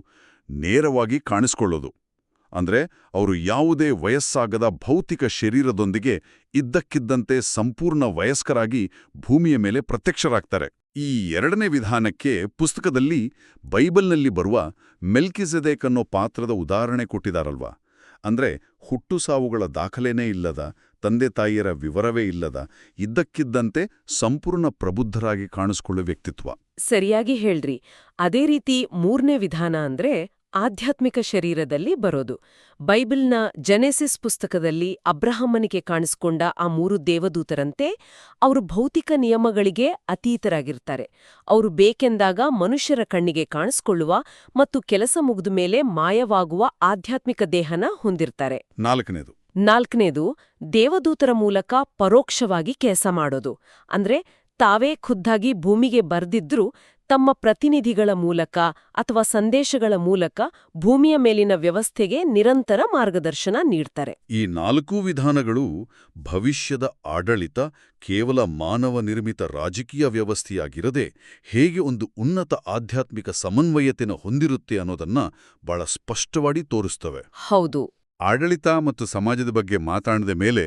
ನೇರವಾಗಿ ಕಾಣಿಸ್ಕೊಳ್ಳೋದು. ಅಂದ್ರೆ ಅವರು ಯಾವುದೇ ವಯಸ್ಸಾಗದ ಭೌತಿಕ ಶರೀರದೊಂದಿಗೆ ಇದ್ದಕ್ಕಿದ್ದಂತೆ ಸಂಪೂರ್ಣ ವಯಸ್ಕರಾಗಿ ಭೂಮಿಯ ಮೇಲೆ ಪ್ರತ್ಯಕ್ಷರಾಗ್ತಾರೆ. ಈ ಎರಡನೇ ವಿಧಾನಕ್ಕೆ ಪುಸ್ತಕದಲ್ಲಿ ಬೈಬಲ್ನಲ್ಲಿ ಬರುವ ಮೆಲ್ಕಿಸೆದೇಕ್ ಅನ್ನೋ ಪಾತ್ರದ ಉದಾಹರಣೆ ಕೊಟ್ಟಿದಾರಲ್ವಾ? ಅಂದ್ರೆ ಹುಟ್ಟು ಸಾವುಗಳ ದಾಖಲೆನೇ ಇಲ್ಲದ, ತಂದೆ ತಾಯಿಯರ ವಿವರವೇ ಇಲ್ಲದ, ಇದ್ದಕ್ಕಿದ್ದಂತೆ ಸಂಪೂರ್ಣ ಪ್ರಬುದ್ಧರಾಗಿ ಕಾಣಿಸ್ಕೊಳ್ಳೋ ವ್ಯಕ್ತಿತ್ವ. ಸರಿಯಾಗಿ ಹೇಳ್ರಿ. ಅದೇ ರೀತಿ 3ನೇ ವಿಧಾನ ಅಂದ್ರೆ ಆಧ್ಯಾತ್ಮಿಕ ಶರೀರದಲ್ಲಿ ಬರೋದು. ಬೈಬಲ್ನ ಜೆನೆಸಿಸ್ ಪುಸ್ತಕದಲ್ಲಿ ಅಬ್ರಹಾಮನಿಗೆ ಕಾಣಿಸ್ಕೊಂಡ ಆ 3 ದೇವದೂತರಂತೆ ಅವರು ಭೌತಿಕ ನಿಯಮಗಳಿಗೆ ಅತೀತರಾಗಿರ್ತಾರೆ. ಅವರು ಬೇಕೆಂದಾಗ ಮನುಷ್ಯರ ಕಣ್ಣಿಗೆ ಕಾಣಿಸ್ಕೊಳ್ಳುವ ಮತ್ತು ಕೆಲಸ ಮುಗಿದ ಮೇಲೆ ಮಾಯವಾಗುವ ಆಧ್ಯಾತ್ಮಿಕ ದೇಹನ ಹೊಂದಿರ್ತಾರೆ. ನಾಲ್ಕನೇದು ದೇವದೂತರ ಮೂಲಕ ಪರೋಕ್ಷವಾಗಿ ಕೆಲಸ ಮಾಡೋದು. ಅಂದ್ರೆ ತಾವೇ ಖುದ್ದಾಗಿ ಭೂಮಿಗೆ ಬರ್ದಿದ್ರೂ ತಮ್ಮ ಪ್ರತಿನಿಧಿಗಳ ಮೂಲಕ ಅಥವಾ ಸಂದೇಶಗಳ ಮೂಲಕ ಭೂಮಿಯ ಮೇಲಿನ ವ್ಯವಸ್ಥೆಗೆ ನಿರಂತರ ಮಾರ್ಗದರ್ಶನ ನೀಡ್ತಾರೆ. ಈ 4 ವಿಧಾನಗಳು ಭವಿಷ್ಯದ ಆಡಳಿತ ಕೇವಲ ಮಾನವ ನಿರ್ಮಿತ ರಾಜಕೀಯ ವ್ಯವಸ್ಥೆಯಾಗಿರದೆ ಹೇಗೆ ಒಂದು ಉನ್ನತ ಆಧ್ಯಾತ್ಮಿಕ ಸಮನ್ವಯತೆಯನ್ನು ಹೊಂದಿರುತ್ತೆ ಅನ್ನೋದನ್ನ ಬಹಳ ಸ್ಪಷ್ಟವಾಗಿ ತೋರಿಸ್ತವೆ. ಹೌದು. ಆಡಳಿತ ಮತ್ತು ಸಮಾಜದ ಬಗ್ಗೆ ಮಾತಾಡಿದ ಮೇಲೆ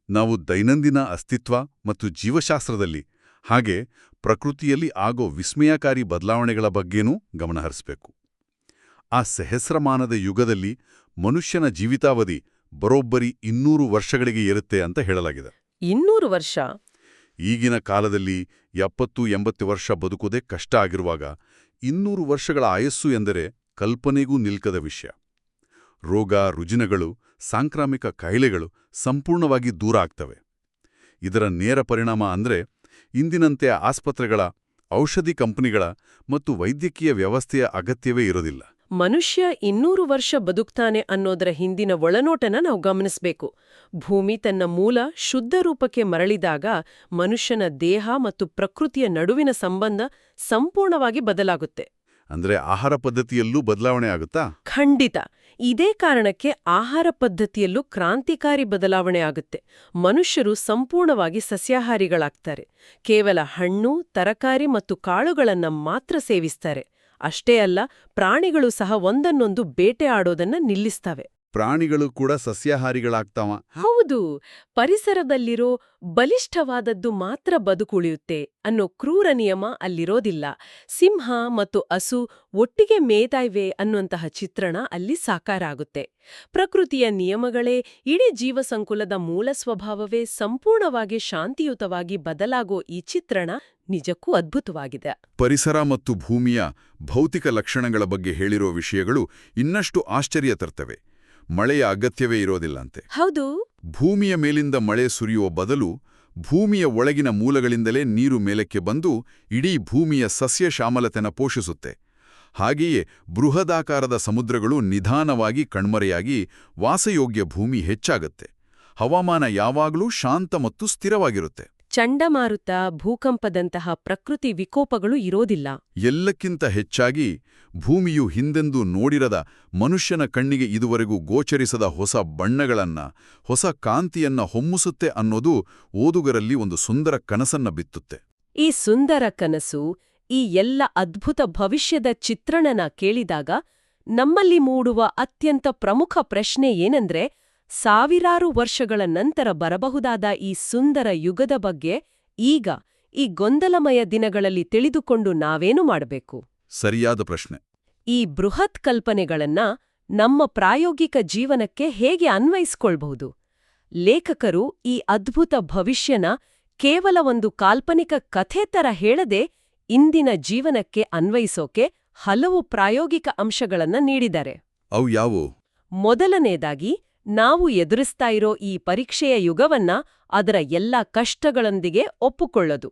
ನಾವು ದೈನಂದಿನ ಅಸ್ತಿತ್ವ ಮತ್ತು ಜೀವಶಾಸ್ತ್ರದಲ್ಲಿ ಹಾಗೆ ಪ್ರಕೃತಿಯಲ್ಲಿ ಆಗೋ ವಿಸ್ಮಯಕಾರಿ ಬದಲಾವಣೆಗಳ ಬಗ್ಗೆನೂ ಗಮನಹರಿಸಬೇಕು. ಆ ಸಹಸ್ರಮಾನದ ಯುಗದಲ್ಲಿ ಮನುಷ್ಯನ ಜೀವಿತಾವಧಿ ಬರೋಬ್ಬರಿ 200 ವರ್ಷಗಳಿಗೆ ಏರುತ್ತೆ ಅಂತ ಹೇಳಲಾಗಿದೆ. 200 ವರ್ಷ? ಈಗಿನ ಕಾಲದಲ್ಲಿ 70-80 ವರ್ಷ ಬದುಕೋದೇ ಕಷ್ಟ ಆಗಿರುವಾಗ 200 ವರ್ಷಗಳ ಆಯಸ್ಸು ಎಂದರೆ ಕಲ್ಪನೆಗೂ ನಿಲ್ಕದ ವಿಷಯ. ರೋಗ ರುಜಿನಗಳು, ಸಾಂಕ್ರಾಮಿಕ ಕಾಯಿಲೆಗಳು ಸಂಪೂರ್ಣವಾಗಿ ದೂರ ಆಗ್ತವೆ. ಇದರ ನೇರ ಪರಿಣಾಮ ಅಂದ್ರೆ ಇಂದಿನಂತೆ ಆಸ್ಪತ್ರೆಗಳ, ಔಷಧಿ ಕಂಪನಿಗಳ ಮತ್ತು ವೈದ್ಯಕೀಯ ವ್ಯವಸ್ಥೆಯ ಅಗತ್ಯವೇ ಇರೋದಿಲ್ಲ. ಮನುಷ್ಯ 200 ವರ್ಷ ಬದುಕ್ತಾನೆ ಅನ್ನೋದರ ಹಿಂದಿನ ಒಳನೋಟನ ನಾವು ಗಮನಿಸಬೇಕು. ಭೂಮಿ ತನ್ನ ಮೂಲ ಶುದ್ಧ ರೂಪಕ್ಕೆ ಮರಳಿದಾಗ ಮನುಷ್ಯನ ದೇಹ ಮತ್ತು ಪ್ರಕೃತಿಯ ನಡುವಿನ ಸಂಬಂಧ ಸಂಪೂರ್ಣವಾಗಿ ಬದಲಾಗುತ್ತೆ. ಅಂದ್ರೆ ಆಹಾರ ಪದ್ಧತಿಯಲ್ಲೂ ಬದಲಾವಣೆ ಆಗುತ್ತಾ? ಖಂಡಿತ. ಇದೇ ಕಾರಣಕ್ಕೆ ಆಹಾರ ಪದ್ಧತಿಯಲ್ಲೂ ಕ್ರಾಂತಿಕಾರಿ ಬದಲಾವಣೆ ಆಗುತ್ತೆ. ಮನುಷ್ಯರು ಸಂಪೂರ್ಣವಾಗಿ ಸಸ್ಯಾಹಾರಿಗಳಾಗ್ತಾರೆ. ಕೇವಲ ಹಣ್ಣು, ತರಕಾರಿ ಮತ್ತು ಕಾಳುಗಳನ್ನ ಮಾತ್ರ ಸೇವಿಸ್ತಾರೆ. ಅಷ್ಟೇ ಅಲ್ಲ, ಪ್ರಾಣಿಗಳು ಸಹ ಒಂದನ್ನೊಂದು ಬೇಟೆ ಆಡೋದನ್ನ ನಿಲ್ಲಿಸ್ತವೆ. ಪ್ರಾಣಿಗಳು ಕೂಡ ಸಸ್ಯಾಹಾರಿಗಳಾಗ್ತಾವ? ಹೌದು, ಪರಿಸರದಲ್ಲಿರೋ ಬಲಿಷ್ಠವಾದದ್ದು ಮಾತ್ರ ಬದುಕುಳಿಯುತ್ತೆ ಅನ್ನೋ ಕ್ರೂರ ನಿಯಮ ಅಲ್ಲಿರೋದಿಲ್ಲ. ಸಿಂಹ ಮತ್ತು ಹಸು ಒಟ್ಟಿಗೆ ಮೇಯ್ತಾಯಿವೆ ಅನ್ನುವಂತಹ ಚಿತ್ರಣ ಅಲ್ಲಿ ಸಾಕಾರ ಆಗುತ್ತೆ. ಪ್ರಕೃತಿಯ ನಿಯಮಗಳೇ, ಇಡೀ ಜೀವಸಂಕುಲದ ಮೂಲ ಸ್ವಭಾವವೇ ಸಂಪೂರ್ಣವಾಗಿ ಶಾಂತಿಯುತವಾಗಿ ಬದಲಾಗೋ ಈ ಚಿತ್ರಣ ನಿಜಕ್ಕೂ ಅದ್ಭುತವಾಗಿದೆ. ಪರಿಸರ ಮತ್ತು ಭೂಮಿಯ ಭೌತಿಕ ಲಕ್ಷಣಗಳ ಬಗ್ಗೆ ಹೇಳಿರೋ ವಿಷಯಗಳು ಇನ್ನಷ್ಟು ಆಶ್ಚರ್ಯ ತರ್ತವೆ. ಮಳೆಯ ಅಗತ್ಯವೇ ಇರೋದಿಲ್ಲಂತೆ. ಹೌದು. ಭೂಮಿಯ ಮೇಲಿಂದ ಮಳೆ ಸುರಿಯುವ ಬದಲು ಭೂಮಿಯ ಒಳಗಿನ ಮೂಲಗಳಿಂದಲೇ ನೀರು ಮೇಲಕ್ಕೆ ಬಂದು ಇಡೀ ಭೂಮಿಯ ಸಸ್ಯಶ್ಯಾಮಲತೆನ ಪೋಷಿಸುತ್ತೆ. ಹಾಗೆಯೇ ಬೃಹದಾಕಾರದ ಸಮುದ್ರಗಳು ನಿಧಾನವಾಗಿ ಕಣ್ಮರೆಯಾಗಿ ವಾಸಯೋಗ್ಯ ಭೂಮಿ ಹೆಚ್ಚಾಗತ್ತೆ. ಹವಾಮಾನ ಯಾವಾಗಲೂ ಶಾಂತ ಮತ್ತು ಸ್ಥಿರವಾಗಿರುತ್ತೆ. ಚಂಡಮಾರುತ, ಭೂಕಂಪದಂತಹ ಪ್ರಕೃತಿ ವಿಕೋಪಗಳು ಇರೋದಿಲ್ಲ. ಎಲ್ಲಕ್ಕಿಂತ ಹೆಚ್ಚಾಗಿ ಭೂಮಿಯು ಹಿಂದೆಂದೂ ನೋಡಿರದ, ಮನುಷ್ಯನ ಕಣ್ಣಿಗೆ ಇದುವರೆಗೂ ಗೋಚರಿಸದ ಹೊಸ ಬಣ್ಣಗಳನ್ನ, ಹೊಸ ಕಾಂತಿಯನ್ನ ಹೊಮ್ಮಿಸುತ್ತೆ ಅನ್ನೋದು ಓದುಗರಲ್ಲಿ ಒಂದು ಸುಂದರ ಕನಸನ್ನ ಬಿತ್ತುತ್ತೆ. ಈ ಸುಂದರ ಕನಸು, ಈ ಎಲ್ಲ ಅದ್ಭುತ ಭವಿಷ್ಯದ ಚಿತ್ರಣನ ಕೇಳಿದಾಗ ನಮ್ಮಲ್ಲಿ ಮೂಡುವ ಅತ್ಯಂತ ಪ್ರಮುಖ ಪ್ರಶ್ನೆ ಏನಂದ್ರೆ, ಸಾವಿರಾರು ವರ್ಷಗಳ ನಂತರ ಬರಬಹುದಾದ ಈ ಸುಂದರ ಯುಗದ ಬಗ್ಗೆ ಈಗ ಈ ಗೊಂದಲಮಯ ದಿನಗಳಲ್ಲಿ ತಿಳಿದುಕೊಂಡು ನಾವೇನು ಮಾಡಬೇಕು? ಸರಿಯಾದ ಪ್ರಶ್ನೆ. ಈ ಬೃಹತ್ ಕಲ್ಪನೆಗಳನ್ನ ನಮ್ಮ ಪ್ರಾಯೋಗಿಕ ಜೀವನಕ್ಕೆ ಹೇಗೆ ಅನ್ವಯಿಸ್ಕೊಳ್ಬಹುದು? ಲೇಖಕರು ಈ ಅದ್ಭುತ ಭವಿಷ್ಯನ ಕೇವಲ ಒಂದು ಕಾಲ್ಪನಿಕ ಕಥೆ ತರ ಹೇಳದೆ ಇಂದಿನ ಜೀವನಕ್ಕೆ ಅನ್ವಯಿಸೋಕೆ ಹಲವು ಪ್ರಾಯೋಗಿಕ ಅಂಶಗಳನ್ನ ನೀಡಿದ್ದಾರೆ. ಅವು ಯಾವುವು? ಮೊದಲನೇದಾಗಿ, ನಾವು ಎದುರಿಸ್ತಾ ಇರೋ ಈ ಪರೀಕ್ಷೆಯ ಯುಗವನ್ನ ಅದರ ಎಲ್ಲ ಕಷ್ಟಗಳೊಂದಿಗೆ ಒಪ್ಪುಕೊಳ್ಳೋದು.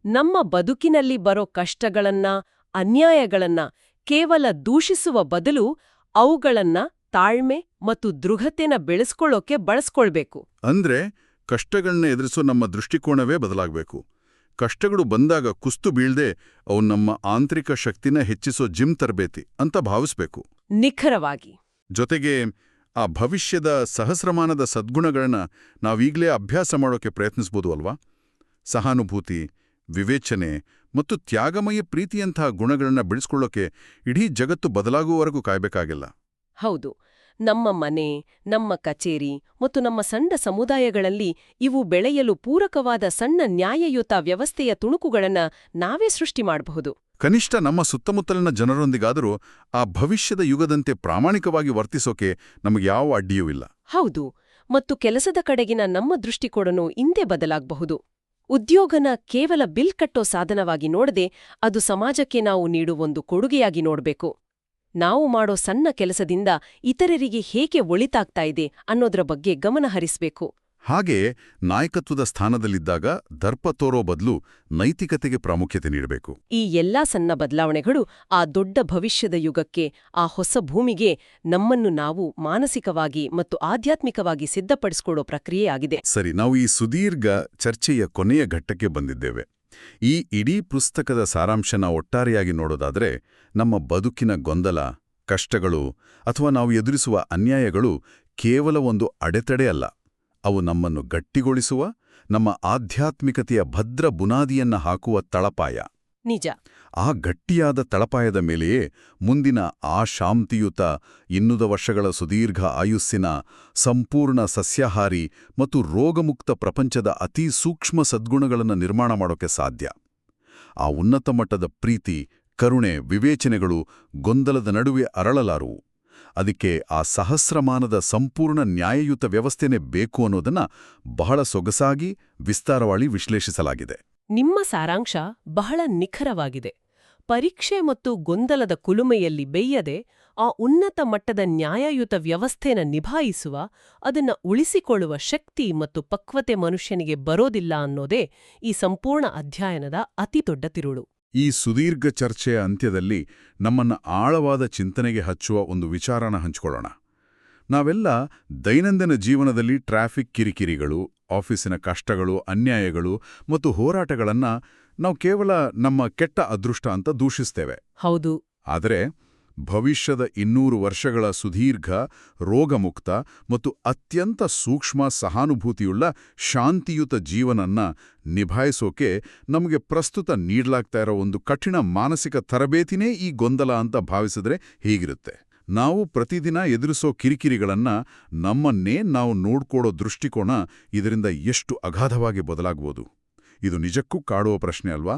ನಮ್ಮ ಬದುಕಿನಲ್ಲಿ ಬರೋ ಕಷ್ಟಗಳನ್ನ, ಅನ್ಯಾಯಗಳನ್ನ ಕೇವಲ ದೂಷಿಸುವ ಬದಲು ಅವುಗಳನ್ನ ತಾಳ್ಮೆ ಮತ್ತು ದೃಢತೆನ ಬೆಳೆಸ್ಕೊಳ್ಳೋಕೆ ಬಳಸ್ಕೊಳ್ಬೇಕು. ಅಂದ್ರೆ ಕಷ್ಟಗಳನ್ನ ಎದುರಿಸೋ ನಮ್ಮ ದೃಷ್ಟಿಕೋನವೇ ಬದಲಾಗಬೇಕು. ಕಷ್ಟಗಳು ಬಂದಾಗ ಕುಸ್ತು ಬೀಳ್ದೆ ಅವು ನಮ್ಮ ಆಂತರಿಕ ಶಕ್ತಿನ ಹೆಚ್ಚಿಸೋ ಜಿಮ್ ತರಬೇತಿ ಅಂತ ಭಾವಿಸ್ಬೇಕು. ನಿಖರವಾಗಿ. ಜೊತೆಗೆ ಆ ಭವಿಷ್ಯದ ಸಹಸ್ರಮಾನದ ಸದ್ಗುಣಗಳನ್ನ ನಾವೀಗ್ಲೇ ಅಭ್ಯಾಸ ಮಾಡೋಕೆ ಪ್ರಯತ್ನಿಸ್ಬೋದು ಅಲ್ವಾ? ಸಹಾನುಭೂತಿ, ವಿವೇಚನೆ ಮತ್ತು ತ್ಯಾಗಮಯ ಪ್ರೀತಿಯಂತಹ ಗುಣಗಳನ್ನ ಬೆಳೆಸ್ಕೊಳ್ಳೋಕೆ ಇಡೀ ಜಗತ್ತು ಬದಲಾಗುವವರೆಗೂ ಕಾಯ್ಬೇಕಾಗಿಲ್ಲ. ಹೌದು. ನಮ್ಮ ಮನೆ, ನಮ್ಮ ಕಚೇರಿ ಮತ್ತು ನಮ್ಮ ಸಣ್ಣ ಸಮುದಾಯಗಳಲ್ಲಿ ಇವು ಬೆಳೆಯಲು ಪೂರಕವಾದ ಸಣ್ಣ ನ್ಯಾಯಯುತ ವ್ಯವಸ್ಥೆಯ ತುಣುಕುಗಳನ್ನ ನಾವೇ ಸೃಷ್ಟಿ ಮಾಡಬಹುದು. ಕನಿಷ್ಠ ನಮ್ಮ ಸುತ್ತಮುತ್ತಲಿನ ಜನರೊಂದಿಗಾದರೂ ಆ ಭವಿಷ್ಯದ ಯುಗದಂತೆ ಪ್ರಾಮಾಣಿಕವಾಗಿ ವರ್ತಿಸೋಕೆ ನಮಗೆ ಯಾವ ಅಡ್ಡಿಯೂ ಇಲ್ಲ. ಹೌದು. ಮತ್ತು ಕೆಲಸದ ಕಡೆಗಿನ ನಮ್ಮ ದೃಷ್ಟಿಕೋನನೂ ಇಂದೇ ಬದಲಾಗಬಹುದು. ಉದ್ಯೋಗನ ಕೇವಲ ಬಿಲ್ ಕಟ್ಟೋ ಸಾಧನವಾಗಿ ನೋಡದೆ ಅದು ಸಮಾಜಕ್ಕೆ ನಾವು ನೀಡುವೊಂದು ಕೊಡುಗೆಯಾಗಿ ನೋಡಬೇಕು. ನಾವು ಮಾಡೋ ಸಣ್ಣ ಕೆಲಸದಿಂದ ಇತರರಿಗೆ ಹೇಗೆ ಒಳಿತಾಗ್ತಾ ಇದೆ ಅನ್ನೋದ್ರ ಬಗ್ಗೆ ಗಮನ ಹರಿಸಬೇಕು. ಹಾಗೆ ನಾಯಕತ್ವದ ಸ್ಥಾನದಲ್ಲಿದ್ದಾಗ ದರ್ಪ ತೋರೋ ಬದಲು ನೈತಿಕತೆಗೆ ಪ್ರಾಮುಖ್ಯತೆ ನೀಡಬೇಕು. ಈ ಎಲ್ಲಾ ಸಣ್ಣ ಬದಲಾವಣೆಗಳು ಆ ದೊಡ್ಡ ಭವಿಷ್ಯದ ಯುಗಕ್ಕೆ, ಆ ಹೊಸ ಭೂಮಿಗೆ ನಮ್ಮನ್ನು ನಾವು ಮಾನಸಿಕವಾಗಿ ಮತ್ತು ಆಧ್ಯಾತ್ಮಿಕವಾಗಿ ಸಿದ್ಧಪಡಿಸಿಕೊಳ್ಳೋ ಪ್ರಕ್ರಿಯೆಯಾಗಿದೆ. ಸರಿ, ನಾವು ಈ ಸುದೀರ್ಘ ಚರ್ಚೆಯ ಕೊನೆಯ ಘಟ್ಟಕ್ಕೆ ಬಂದಿದ್ದೇವೆ. ಈ ಇಡೀ ಪುಸ್ತಕದ ಸಾರಾಂಶನ ಒಟ್ಟಾರೆಯಾಗಿ ನೋಡೋದಾದ್ರೆ, ನಮ್ಮ ಬದುಕಿನ ಗೊಂದಲ, ಕಷ್ಟಗಳು ಅಥವಾ ನಾವು ಎದುರಿಸುವ ಅನ್ಯಾಯಗಳು ಕೇವಲ ಒಂದು ಅಡೆತಡೆ ಅಲ್ಲ. ಅವು ನಮ್ಮನ್ನು ಗಟ್ಟಿಗೊಳಿಸುವ, ನಮ್ಮ ಆಧ್ಯಾತ್ಮಿಕತೆಯ ಭದ್ರ ಬುನಾದಿಯನ್ನ ಹಾಕುವ ತಳಪಾಯ. ನಿಜ. ಆ ಗಟ್ಟಿಯಾದ ತಳಪಾಯದ ಮೇಲೆಯೇ ಮುಂದಿನ ಆ ಶಾಂತಿಯುತ 200 ವರ್ಷಗಳ ಸುದೀರ್ಘ ಆಯುಸ್ಸಿನ ಸಂಪೂರ್ಣ ಸಸ್ಯಾಹಾರಿ ಮತ್ತು ರೋಗಮುಕ್ತ ಪ್ರಪಂಚದ ಅತೀ ಸೂಕ್ಷ್ಮ ಸದ್ಗುಣಗಳನ್ನು ನಿರ್ಮಾಣ ಮಾಡೋಕೆ ಸಾಧ್ಯ. ಆ ಉನ್ನತ ಮಟ್ಟದ ಪ್ರೀತಿ, ಕರುಣೆ, ವಿವೇಚನೆಗಳು ಗೊಂದಲದ ನಡುವೆ ಅರಳಲಾರುವು. ಅದಕ್ಕೆ ಆ ಸಹಸ್ರಮಾನದ ಸಂಪೂರ್ಣ ನ್ಯಾಯಯುತ ವ್ಯವಸ್ಥೆನೇ ಬೇಕು ಅನ್ನೋದನ್ನ ಬಹಳ ಸೊಗಸಾಗಿ, ವಿಸ್ತಾರವಾಗಿ ವಿಶ್ಲೇಷಿಸಲಾಗಿದೆ. ನಿಮ್ಮ ಸಾರಾಂಶ ಬಹಳ ನಿಖರವಾಗಿದೆ. ಪರೀಕ್ಷೆ ಮತ್ತು ಗೊಂದಲದ ಕುಲುಮೆಯಲ್ಲಿ ಬೇಯದೆ ಆ ಉನ್ನತ ಮಟ್ಟದ ನ್ಯಾಯಯುತ ವ್ಯವಸ್ಥೆನ ನಿಭಾಯಿಸುವ, ಅದನ್ನ ಉಳಿಸಿಕೊಳ್ಳುವ ಶಕ್ತಿ ಮತ್ತು ಪಕ್ವತೆ ಮನುಷ್ಯನಿಗೆ ಬರೋದಿಲ್ಲ ಅನ್ನೋದೇ ಈ ಸಂಪೂರ್ಣ ಅಧ್ಯಯನದ ಅತಿದೊಡ್ಡ ತಿರುಳು. ಈ ಸುದೀರ್ಘ ಚರ್ಚೆಯ ಅಂತ್ಯದಲ್ಲಿ ನಮ್ಮನ್ನ ಆಳವಾದ ಚಿಂತನೆಗೆ ಹಚ್ಚುವ ಒಂದು ವಿಚಾರನ ಹಂಚಿಕೊಳ್ಳೋಣ. ನಾವೆಲ್ಲ ದೈನಂದಿನ ಜೀವನದಲ್ಲಿ ಟ್ರಾಫಿಕ್ ಕಿರಿಕಿರಿಗಳು, ಆಫೀಸಿನ ಕಷ್ಟಗಳು, ಅನ್ಯಾಯಗಳು ಮತ್ತು ಹೋರಾಟಗಳನ್ನ ನಾವು ಕೇವಲ ನಮ್ಮ ಕೆಟ್ಟ ಅದೃಷ್ಟ ಅಂತ ದೂಷಿಸ್ತೇವೆ. ಹೌದು. ಆದರೆ ಭವಿಷ್ಯದ 200 ವರ್ಷಗಳ ಸುದೀರ್ಘ ರೋಗಮುಕ್ತ ಮತ್ತು ಅತ್ಯಂತ ಸೂಕ್ಷ್ಮ ಸಹಾನುಭೂತಿಯುಳ್ಳ ಶಾಂತಿಯುತ ಜೀವನನ್ನ ನಿಭಾಯಿಸೋಕೆ ನಮಗೆ ಪ್ರಸ್ತುತ ನೀಡಲಾಗ್ತಾ ಇರೋ ಒಂದು ಕಠಿಣ ಮಾನಸಿಕ ತರಬೇತಿನೇ ಈ ಗೊಂದಲ ಅಂತ ಭಾವಿಸಿದ್ರೆ ಹೀಗಿರುತ್ತೆ. ನಾವು ಪ್ರತಿದಿನ ಎದುರಿಸೋ ಕಿರಿಕಿರಿಗಳನ್ನ ನಮ್ಮನ್ನೇ ನಾವು ನೋಡ್ಕೊಡೋ ದೃಷ್ಟಿಕೋನ ಇದರಿಂದ ಎಷ್ಟು ಅಗಾಧವಾಗಿ ಬದಲಾಗ್ಬೋದು. ಇದು ನಿಜಕ್ಕೂ ಕಾಡುವ ಪ್ರಶ್ನೆ ಅಲ್ವಾ?